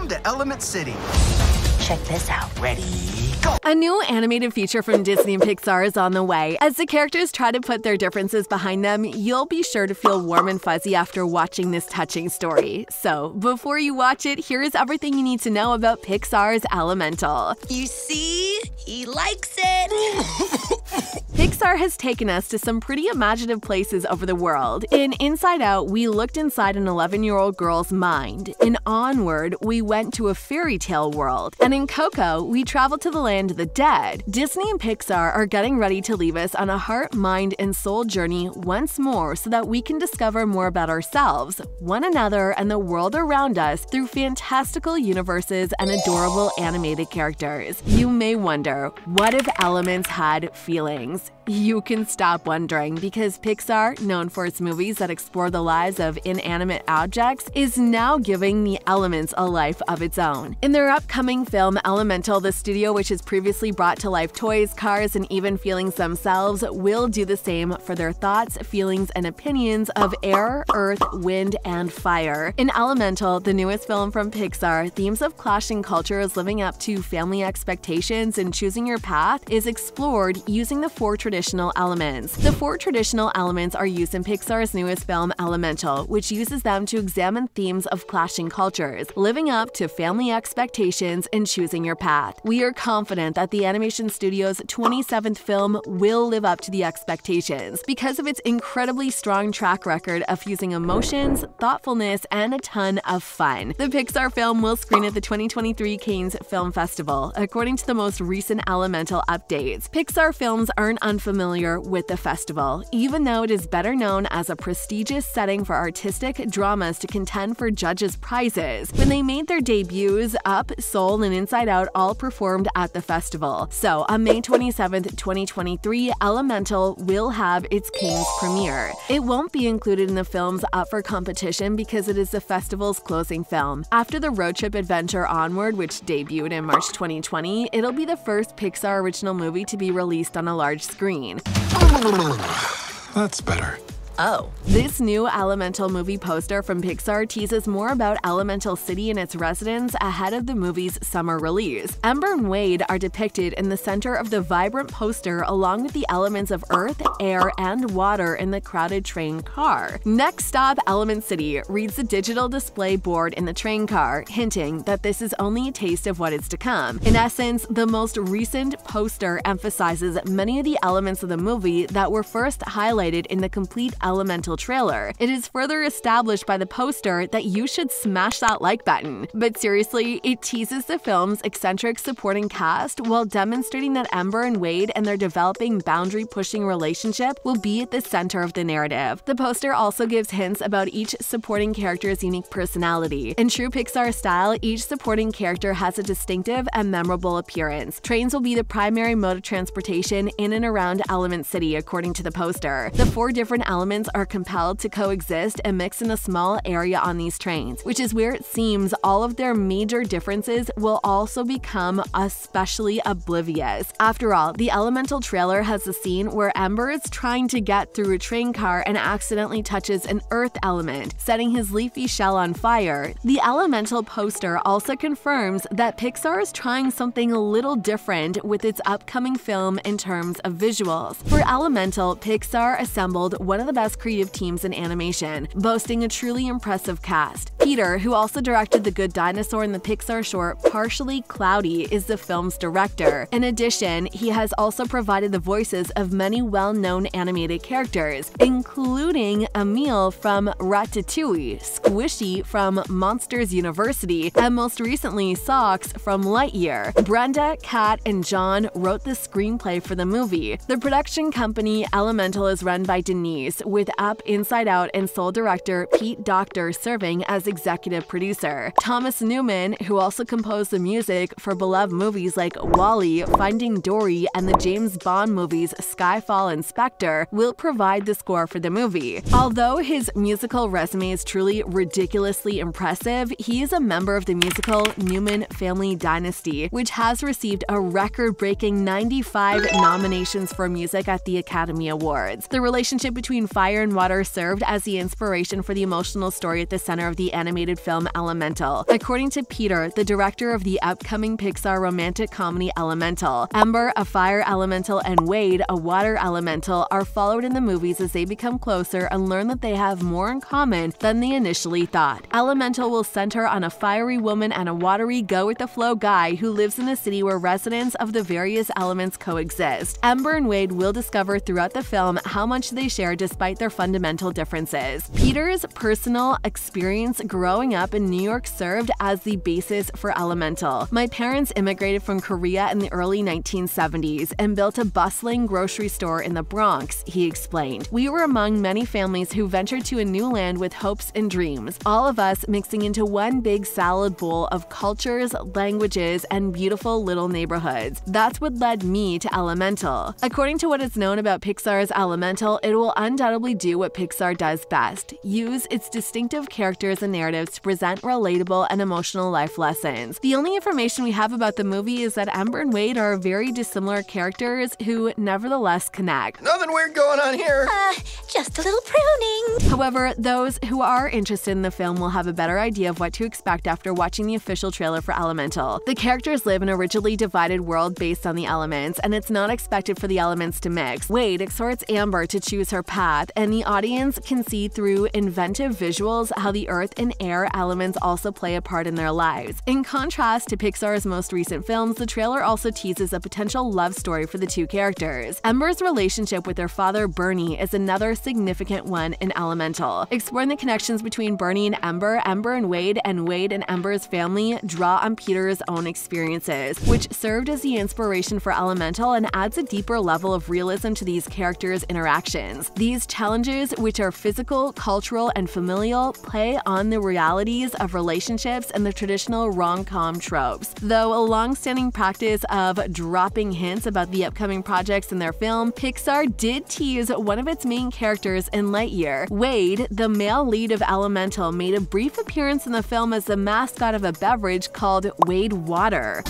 Welcome to Element City. Check this out. Ready, go! A new animated feature from Disney and Pixar is on the way. As the characters try to put their differences behind them, you'll be sure to feel warm and fuzzy after watching this touching story. So, before you watch it, here is everything you need to know about Pixar's Elemental. You see? He likes it! Pixar has taken us to some pretty imaginative places over the world. In Inside Out, we looked inside an 11-year-old girl's mind. In Onward, we went to a fairy tale world. And in Coco, we traveled to the land of the dead. Disney and Pixar are getting ready to leave us on a heart, mind, and soul journey once more so that we can discover more about ourselves, one another, and the world around us through fantastical universes and adorable animated characters. You may wonder, what if Elements had feelings? You can stop wondering, because Pixar, known for its movies that explore the lives of inanimate objects, is now giving the elements a life of its own. In their upcoming film Elemental, the studio, which has previously brought to life toys, cars, and even feelings themselves, will do the same for their thoughts, feelings, and opinions of air, earth, wind, and fire. In Elemental, the newest film from Pixar, themes of clashing cultures, living up to family expectations, and choosing your path is explored using the four traditional elements. The four traditional elements are used in Pixar's newest film Elemental, which uses them to examine themes of clashing cultures, living up to family expectations, and choosing your path. We are confident that the animation studio's 27th film will live up to the expectations because of its incredibly strong track record of fusing emotions, thoughtfulness, and a ton of fun. The Pixar film will screen at the 2023 Cannes Film Festival, according to the most recent Elemental updates. Pixar films aren't unfamiliar with the festival, even though it is better known as a prestigious setting for artistic dramas to contend for judges' prizes. When they made their debuts, Up, Soul, and Inside Out all performed at the festival. So, on May 27, 2023, Elemental will have its Cannes premiere. It won't be included in the films up for competition because it is the festival's closing film. After the road trip adventure Onward, which debuted in March 2020, it'll be the first Pixar original movie to be released on a large screen. That's better. Oh. This new Elemental movie poster from Pixar teases more about Elemental City and its residents ahead of the movie's summer release. Ember and Wade are depicted in the center of the vibrant poster along with the elements of earth, air, and water in the crowded train car. Next stop, Element City, reads the digital display board in the train car, hinting that this is only a taste of what is to come. In essence, the most recent poster emphasizes many of the elements of the movie that were first highlighted in the complete Elemental trailer. It is further established by the poster that you should smash that like button. But seriously, it teases the film's eccentric supporting cast while demonstrating that Ember and Wade and their developing boundary-pushing relationship will be at the center of the narrative. The poster also gives hints about each supporting character's unique personality. In true Pixar style, each supporting character has a distinctive and memorable appearance. Trains will be the primary mode of transportation in and around Element City, according to the poster. The four different elements are compelled to coexist and mix in a small area on these trains, which is where it seems all of their major differences will also become especially oblivious. After all, the Elemental trailer has a scene where Ember is trying to get through a train car and accidentally touches an earth element, setting his leafy shell on fire. The Elemental poster also confirms that Pixar is trying something a little different with its upcoming film in terms of visuals. For Elemental, Pixar assembled one of the best creative teams in animation, boasting a truly impressive cast. Peter, who also directed The Good Dinosaur and the Pixar short Partially Cloudy, is the film's director. In addition, he has also provided the voices of many well-known animated characters, including Emile from Ratatouille, Squishy from Monsters University, and most recently Socks from Lightyear. Brenda, Kat, and John wrote the screenplay for the movie. The production company Elemental is run by Denise, with Up, Inside Out, and Soul director Pete Docter serving as executive producer. Thomas Newman, who also composed the music for beloved movies like WALL-E, Finding Dory, and the James Bond movies Skyfall and Spectre, will provide the score for the movie. Although his musical resume is truly ridiculously impressive, he is a member of the musical NEWMAN family dynasty, which has received a record-breaking 95 nominations for music at the Academy Awards. The relationship between fire and water served as the inspiration for the emotional story at the center of the animated film Elemental. According to Peter, the director of the upcoming Pixar romantic comedy Elemental, Ember, a fire elemental, and Wade, a water elemental, are followed in the movies as they become closer and learn that they have more in common than they initially thought. Elemental will center on a fiery woman and a watery, go-with-the-flow guy who lives in a city where residents of the various elements coexist. Ember and Wade will discover throughout the film how much they share despite their fundamental differences. Peter's personal experience growing up in New York served as the basis for Elemental. "My parents immigrated from Korea in the early 1970s and built a bustling grocery store in the Bronx," he explained. "We were among many families who ventured to a new land with hopes and dreams, all of us mixing into one big salad bowl of cultures, languages, and beautiful little neighborhoods. That's what led me to Elemental." According to what is known about Pixar's Elemental, it will undoubtedly do what Pixar does best: use its distinctive characters and narratives to present relatable and emotional life lessons. The only information we have about the movie is that Ember and Wade are very dissimilar characters who nevertheless connect. Nothing weird going on here. Just a little pruning. However, those who are interested in the film will have a better idea of what to expect after watching the official trailer for Elemental. The characters live in a rigidly divided world based on the elements, and it's not expected for the elements to mix. Wade exhorts Amber to choose her path, and the audience can see through inventive visuals how the earth and air elements also play a part in their lives. In contrast to Pixar's most recent films, the trailer also teases a potential love story for the two characters. Ember's relationship with her father, Bernie, is another significant one in Elemental. Exploring the connections between Bernie and Ember and Wade and Ember's family draw on Peter's own experiences, which served as the inspiration for Elemental and adds a deeper level of realism to these characters' interactions. These challenges, which are physical, cultural, and familial, play on the realities of relationships and the traditional rom-com tropes. Though a long-standing practice of dropping hints about the upcoming projects in their film, Pixar did tease one of its main characters in Lightyear. Wade, the male lead of Elemental, made a brief appearance in the film as the mascot of a beverage called Wade Water.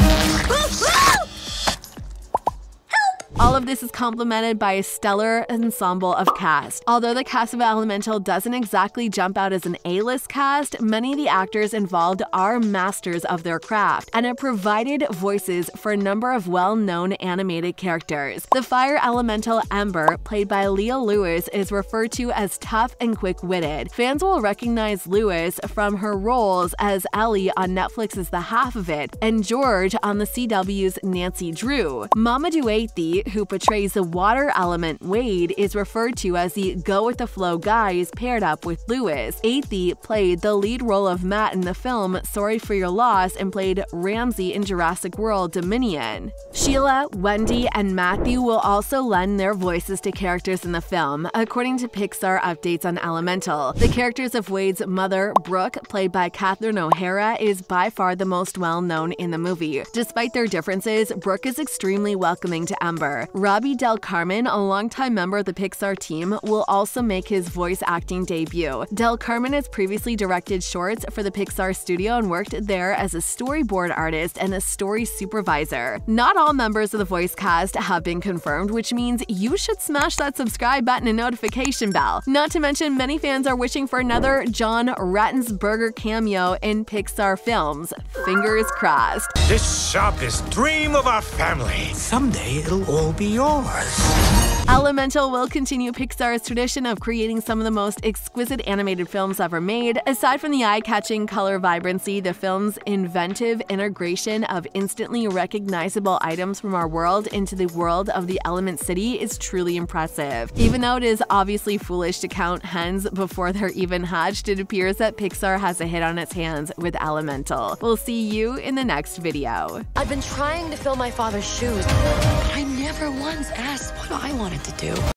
All of this is complemented by a stellar ensemble of cast. Although the cast of Elemental doesn't exactly jump out as an A-list cast, many of the actors involved are masters of their craft and have provided voices for a number of well-known animated characters. The fire elemental Ember, played by Leah Lewis, is referred to as tough and quick-witted. Fans will recognize Lewis from her roles as Ellie on Netflix's The Half of It and George on the CW's Nancy Drew. Mamadou Athey, who portrays the water element Wade, is referred to as the go-with-the-flow guys paired up with Lewis. Athey played the lead role of Matt in the film Sorry for Your Loss and played Ramsey in Jurassic World Dominion. Sheila, Wendy, and Matthew will also lend their voices to characters in the film, according to Pixar updates on Elemental. The characters of Wade's mother, Brooke, played by Catherine O'Hara, is by far the most well-known in the movie. Despite their differences, Brooke is extremely welcoming to Ember. Robbie Del Carmen, a longtime member of the Pixar team, will also make his voice acting debut. Del Carmen has previously directed shorts for the Pixar studio and worked there as a storyboard artist and a story supervisor. Not all members of the voice cast have been confirmed, which means you should smash that subscribe button and notification bell. Not to mention, many fans are wishing for another John Ratzenberger cameo in Pixar films. Fingers crossed. This shop is dream of our family. Someday it'll all be yours. Elemental will continue Pixar's tradition of creating some of the most exquisite animated films ever made. Aside from the eye-catching color vibrancy, the film's inventive integration of instantly recognizable items from our world into the world of the Element City is truly impressive. Even though it is obviously foolish to count hens before they're even hatched, it appears that Pixar has a hit on its hands with Elemental. We'll see you in the next video. I've been trying to fill my father's shoes, but I never once asked what I wanted to do.